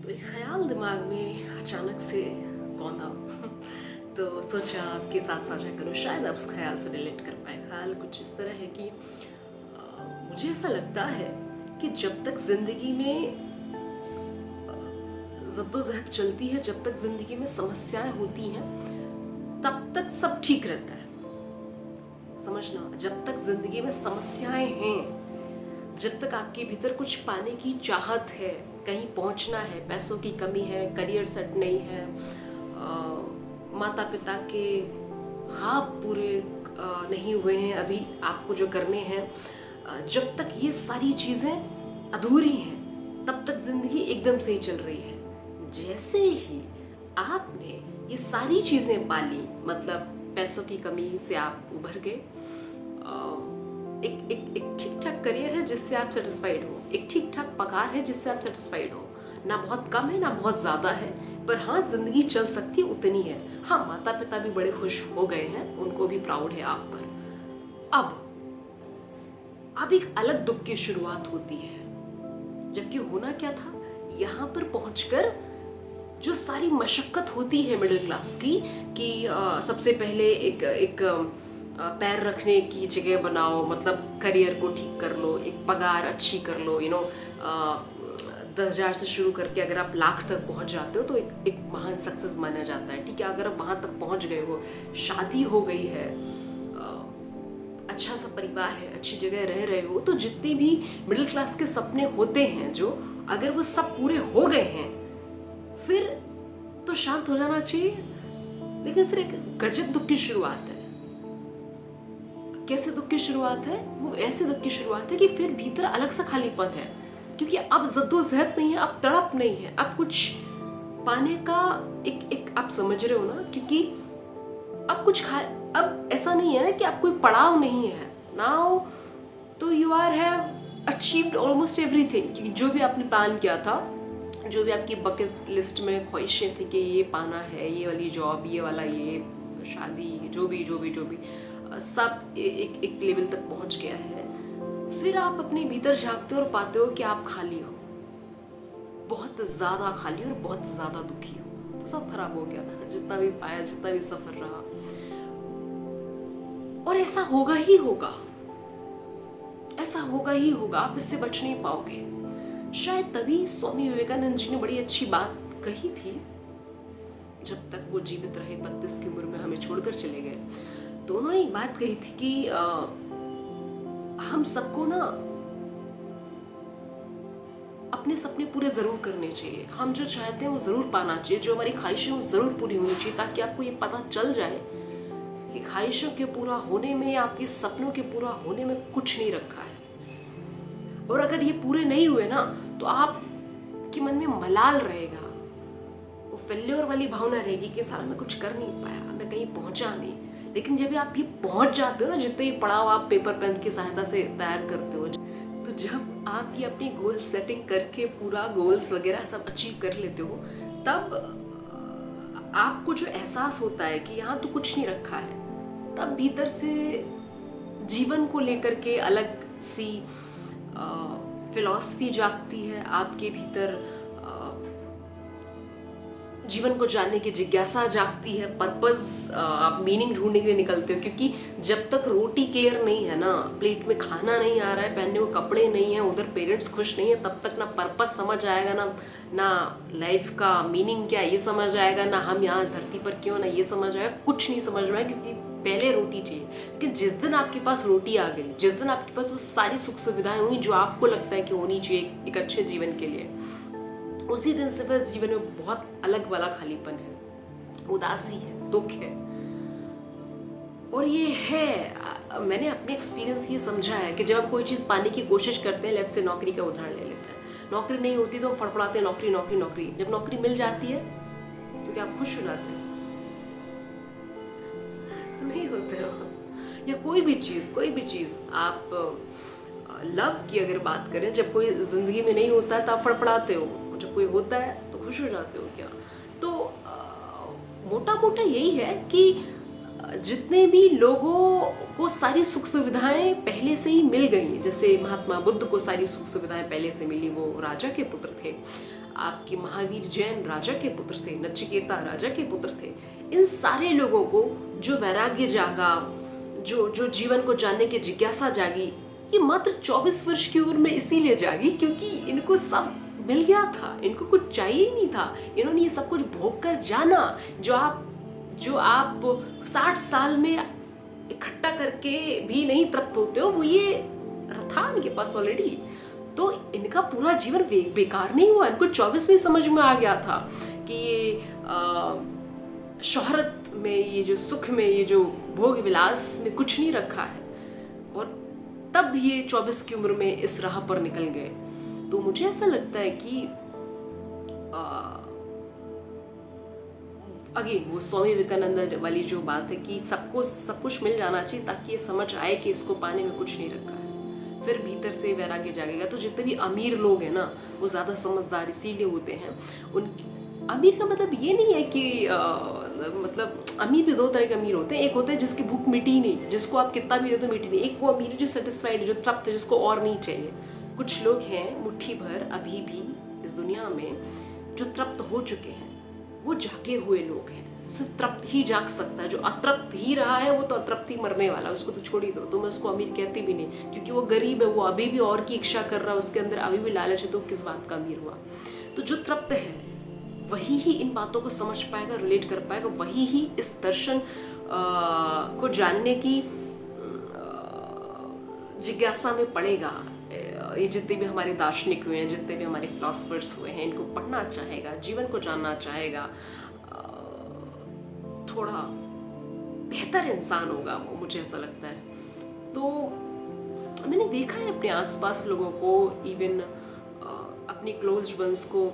तो एक ख्याल दिमाग में अचानक से कौंधा तो सोचा आपके साथ साझा करूं, शायद आप उस ख्याल से रिलेट कर पाए। ख्याल कुछ इस तरह है कि मुझे ऐसा लगता है कि जब तक जिंदगी में जद्दोजहद चलती है, जब तक जिंदगी में समस्याएं होती हैं, तब तक सब ठीक रहता है। समझना, जब तक जिंदगी में समस्याएं हैं, जब तक आपके भीतर कुछ पाने की चाहत है, कहीं पहुंचना है, पैसों की कमी है, करियर सेट नहीं है, माता पिता के ख्वाब पूरे नहीं हुए हैं अभी आपको जो करने हैं, जब तक ये सारी चीज़ें अधूरी हैं तब तक ज़िंदगी एकदम सही चल रही है। जैसे ही आपने ये सारी चीज़ें पाली, मतलब पैसों की कमी से आप उभर गए, एक एक एक ठीक ठाक करियर है जिससे आप सेटिस्फाइड हो, एक ठीक ठाक पगार है जिससे आप सेटिस्फाइड हो, ना बहुत कम है ना बहुत ज़्यादा है, पर हाँ ज़िंदगी चल सकती है उतनी है। हाँ, माता पिता भी बड़े खुश हो गए हैं, उनको भी प्राउड है आप पर। अब एक अलग दुख की शुरुआत होती है, जबकि होना क्या था, यहाँ पर पहुंचकर जो सारी मशक्कत होती है मिडिल क्लास की, कि सबसे पहले एक एक पैर रखने की जगह बनाओ, मतलब करियर को ठीक कर लो, एक पगार अच्छी कर लो, 10,000 से शुरू करके अगर आप लाख तक पहुंच जाते हो तो एक महान सक्सेस माना जाता है। ठीक है, अगर आप वहां तक पहुंच गए हो, शादी हो गई है, अच्छा सा परिवार है, अच्छी जगह रह रहे हो, तो जितने भी मिडिल क्लास के सपने होते हैं, जो अगर वो सब पूरे हो गए हैं, फिर तो शांत हो जाना चाहिए। लेकिन फिर एक गजब दुख की शुरुआत है। कैसे दुख की शुरुआत है? वो ऐसे दुख की शुरुआत है कि फिर भीतर अलग सा खालीपन है, क्योंकि अब जद्दोजहद नहीं है, अब तड़प नहीं है, अब कुछ पाने का एक आप समझ रहे हो ना, क्योंकि अब अब ऐसा नहीं है ना कि अब कोई पड़ाव नहीं है। नाउ तो you are have achieved almost everything, क्योंकि जो भी आपने प्लान किया था, जो भी आपकी बकेट लिस्ट में ख्वाहिशें थी कि ये पाना है, ये वाली जॉब, ये वाला, ये शादी, जो भी सब एक लेवल तक पहुंच गया है। फिर आप अपने भीतर झांकते हो और पाते हो कि आप खाली हो, बहुत ज़्यादा खाली और बहुत ज़्यादा दुखी हो। तो सब खराब हो गया, जितना भी पाया, जितना भी सफर रहा। और ऐसा होगा ही होगा, ऐसा होगा ही होगा, आप इससे बच नहीं पाओगे। शायद तभी स्वामी विवेकानंद जी ने बड़ी अच्छी बात कही थी, जब तक वो जीवित रहे, 32 की उम्र में हमें छोड़कर चले गए। तो उन्होंने एक बात कही थी कि हम सबको ना अपने सपने पूरे जरूर करने चाहिए, हम जो चाहते हैं वो जरूर पाना चाहिए, जो हमारी ख्वाहिशें वो जरूर पूरी होनी चाहिए, ताकि आपको ये पता चल जाए कि ख्वाहिशों के पूरा होने में, आपके सपनों के पूरा होने में कुछ नहीं रखा है। और अगर ये पूरे नहीं हुए ना, तो आपके मन में मलाल रहेगा, वो फेल्योर वाली भावना रहेगी कि सारा मैं कुछ कर नहीं पाया, मैं कहीं पहुंचा नहीं। लेकिन जब आप ये पहुंच जाते हो ना, जितने भी पड़ाव आप पेपर पेन की सहायता से तैयार करते हो, तो जब आप ये अपनी गोल सेटिंग करके पूरा गोल्स वगैरह सब अचीव कर लेते हो, तब आपको जो एहसास होता है कि यहाँ तो कुछ नहीं रखा है, तब भीतर से जीवन को लेकर के अलग सी फिलॉसफी जागती है आपके भीतर, जीवन को जानने की जिज्ञासा जागती है, पर्पस, आप मीनिंग ढूंढने के लिए निकलते हो। क्योंकि जब तक रोटी क्लियर नहीं है ना, प्लेट में खाना नहीं आ रहा है, पहनने को कपड़े नहीं है, उधर पेरेंट्स खुश नहीं है, तब तक ना पर्पस समझ आएगा, ना लाइफ का मीनिंग क्या है ये समझ आएगा, ना हम यहाँ धरती पर क्यों, ना ये समझ आएगा, कुछ नहीं समझ में आएगा, क्योंकि पहले रोटी चाहिए। लेकिन जिस दिन आपके पास रोटी आ गई, जिस दिन आपके पास वो सारी सुख सुविधाएं हुई जो आपको लगता है कि होनी चाहिए एक अच्छे जीवन के लिए, उसी दिन से बस जीवन में बहुत अलग वाला खालीपन है, उदासी है, दुख है। और ये है, मैंने अपने एक्सपीरियंस ये समझा है कि जब हम कोई चीज़ पाने की कोशिश करते हैं, लेट्स से नौकरी का उदाहरण ले लेते हैं, नौकरी नहीं होती तो हम फड़फड़ाते हैं, नौकरी नौकरी नौकरी। जब नौकरी मिल जाती है तो क्या आप खुश हो जाते हैं? नहीं होते हो। या कोई भी चीज़ आप लव की अगर बात करें, जब कोई जिंदगी में नहीं होता है तो आप फड़फड़ाते हो, जब कोई होता है तो खुश हो जाते हो क्या? तो मोटा मोटा यही है कि जितने भी लोगों को सारी सुख सुविधाएं पहले से ही मिल गई, जैसे महात्मा बुद्ध को सारी सुख सुविधाएं पहले से मिली, वो राजा के पुत्र थे। आपके महावीर जैन राजा के पुत्र थे, नचिकेता राजा के पुत्र थे, इन सारे लोगों को जो वैराग्य जागा, जो जो जीवन को जानने की जिज्ञासा जागी, ये मात्र 24 वर्ष की उम्र में इसीलिए जागी क्योंकि इनको सब मिल गया था, इनको कुछ चाहिए ही नहीं था। इन्होंने ये सब कुछ भोग कर जाना जो आप 60 साल में इकट्ठा करके भी नहीं तृप्त होते हो, वो ये था इनके पास ऑलरेडी। तो इनका पूरा जीवन बेकार नहीं हुआ। इनको 24 में समझ में आ गया था कि ये शोहरत में, ये जो सुख में, ये जो भोग विलास में कुछ नहीं रखा है, और तब ये 24 की उम्र में इस राह पर निकल गए। तो मुझे ऐसा लगता है कि अगेन वो स्वामी विवेकानंद वाली जो बात है कि सबको सब कुछ मिल जाना चाहिए ताकि ये समझ आए कि इसको पाने में कुछ नहीं रखा है, फिर भीतर से वैराग्य जागेगा। तो जितने भी अमीर लोग हैं ना, वो ज़्यादा समझदार इसीलिए होते हैं। अमीर का मतलब ये नहीं है कि मतलब अमीर भी दो तरह के अमीर होते हैं। एक होते हैं जिसकी भूख मिटी नहीं, जिसको आप कितना भी दे दो मिटी नहीं। एक वो अमीर है जो सेटिस्फाइड है, जो तृप्त है, जिसको और नहीं चाहिए। कुछ लोग हैं मुट्ठी भर अभी भी इस दुनिया में जो तृप्त हो चुके हैं, वो जागे हुए लोग हैं। सिर्फ तृप्त ही जाग सकता है, जो अतृप्त ही रहा है वो तो अतृप्त ही मरने वाला है, उसको तो छोड़ ही दो। तो मैं उसको अमीर कहती भी नहीं, क्योंकि वो गरीब है, वो अभी भी और की इच्छा कर रहा है, उसके अंदर अभी भी लालच है, तो किस बात का अमीर हुआ। तो जो तृप्त है वही ही इन बातों को समझ पाएगा, रिलेट कर पाएगा, वही ही इस दर्शन को जानने की जिज्ञासा में पड़ेगा। ये जितने भी हमारे दार्शनिक हुए हैं, जितने भी हमारे फिलोसफर्स हुए हैं, इनको पढ़ना चाहेगा, जीवन को जानना चाहेगा, थोड़ा बेहतर इंसान होगा वो, मुझे ऐसा लगता है। तो मैंने देखा है अपने आसपास लोगों को, इवन अपनी क्लोज्ड वंस को,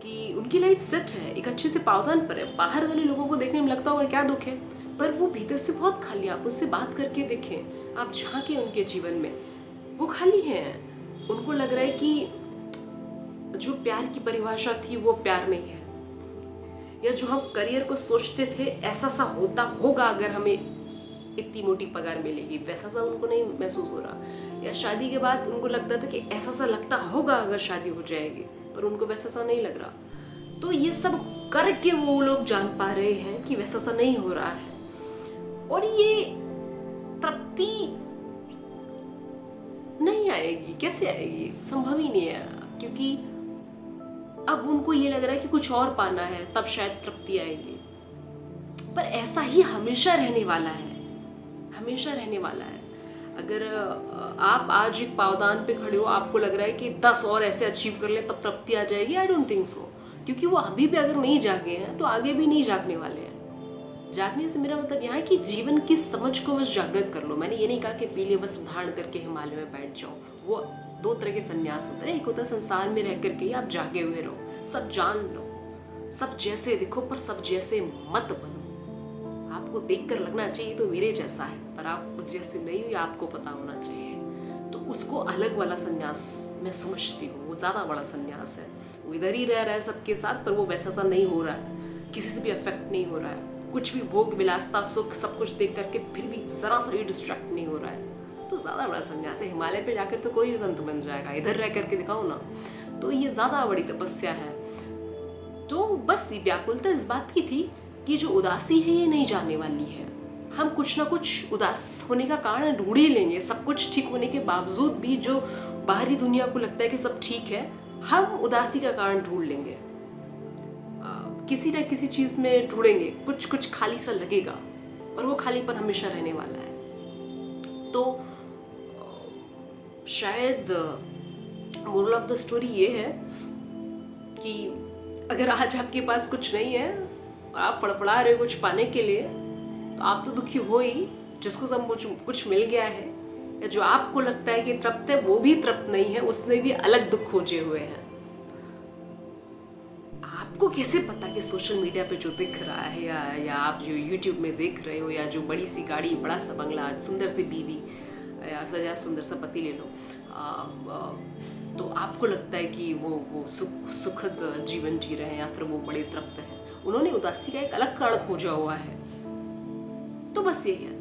कि उनकी लाइफ सेट है, एक अच्छे से पावदान पर है। बाहर वाले लोगों को देखने में लगता होगा क्या दुख है, पर वो भीतर से बहुत खाली। आप उससे बात करके देखें, आप झांकें उनके जीवन में, वो खाली हैं। उनको लग रहा है कि जो प्यार की परिभाषा थी वो प्यार नहीं है, या जो हम करियर को सोचते थे ऐसा सा होता होगा अगर हमें इतनी मोटी पगार मिलेगी, वैसा सा उनको नहीं महसूस हो रहा। या शादी के बाद उनको लगता था कि ऐसा सा लगता होगा अगर शादी हो जाएगी, पर उनको वैसा सा नहीं लग रहा। तो ये सब करके वो लोग जान पा रहे हैं कि वैसा सा नहीं हो रहा है। और ये तृप्ति नहीं आएगी, कैसे आएगी, संभव ही नहीं है, क्योंकि अब उनको ये लग रहा है कि कुछ और पाना है, तब शायद तृप्ति आएगी। पर ऐसा ही हमेशा रहने वाला है, हमेशा रहने वाला है। अगर आप आज एक पावदान पे खड़े हो, आपको लग रहा है कि 10 और ऐसे अचीव कर ले तब तृप्ति आ जाएगी, आई डोंट थिंक सो। क्योंकि वो अभी भी अगर नहीं जागे हैं तो आगे भी नहीं जागने वाले हैं। जागने से मेरा मतलब यहाँ है कि जीवन की समझ को बस जागृत कर लो। मैंने ये नहीं कहा कि पीले वस्त्र धारण करके हिमालय में बैठ जाओ, वो 2 तरह के संन्यास होते हैं। एक होता है संसार में रह करके आप जागे हुए रहो, सब जान लो, सब जैसे दिखो पर सब जैसे मत बनो। आपको देखकर लगना चाहिए तो मेरे जैसा है, पर आप उस जैसे नहीं हुई, आपको पता होना चाहिए। तो उसको अलग वाला संन्यास मैं समझती हूँ, वो ज़्यादा बड़ा संन्यास है। वो इधर ही रह रहा है सबके साथ, पर वो वैसा सा नहीं हो रहा है, किसी से भी अफेक्ट नहीं हो रहा है, कुछ भी भोग विलासता सुख सब कुछ देख करके फिर भी जरा सा भी डिस्ट्रैक्ट नहीं हो रहा है। तो ज़्यादा बड़ा संन्यास है। हिमालय पे जाकर तो कोई संत बन जाएगा, इधर रह करके दिखाओ ना। तो ये ज़्यादा बड़ी तपस्या है। तो बस व्याकुलता इस बात की थी कि जो उदासी है ये नहीं जाने वाली है। हम कुछ ना कुछ उदास होने का कारण ढूंढ ही लेंगे। सब कुछ ठीक होने के बावजूद भी जो बाहरी दुनिया को लगता है कि सब ठीक है, हम उदासी का कारण ढूंढ लेंगे, किसी न किसी चीज़ में ढूंढेंगे, कुछ कुछ खाली सा लगेगा, और वो खालीपन हमेशा रहने वाला है। तो शायद मोरल ऑफ द स्टोरी ये है कि अगर आज आपके पास कुछ नहीं है और आप फड़फड़ा रहे हो कुछ पाने के लिए, तो आप तो दुखी हो ही। जिसको सब कुछ मिल गया है, या जो आपको लगता है कि तृप्त है, वो भी तृप्त नहीं है, उसने भी अलग दुख खोजे हुए हैं। आपको कैसे पता कि सोशल मीडिया पे जो दिख रहा है, या आप जो यूट्यूब में देख रहे हो, या जो बड़ी सी गाड़ी, बड़ा सा बंगला, सुंदर सी बीवी, या सजा सुंदर सा पति ले लो, तो आपको लगता है कि वो सुखद जीवन जी रहे हैं, या फिर वो बड़े तृप्त हैं। उन्होंने उदासी का एक अलग कारण खोजा हुआ है। तो बस यही है।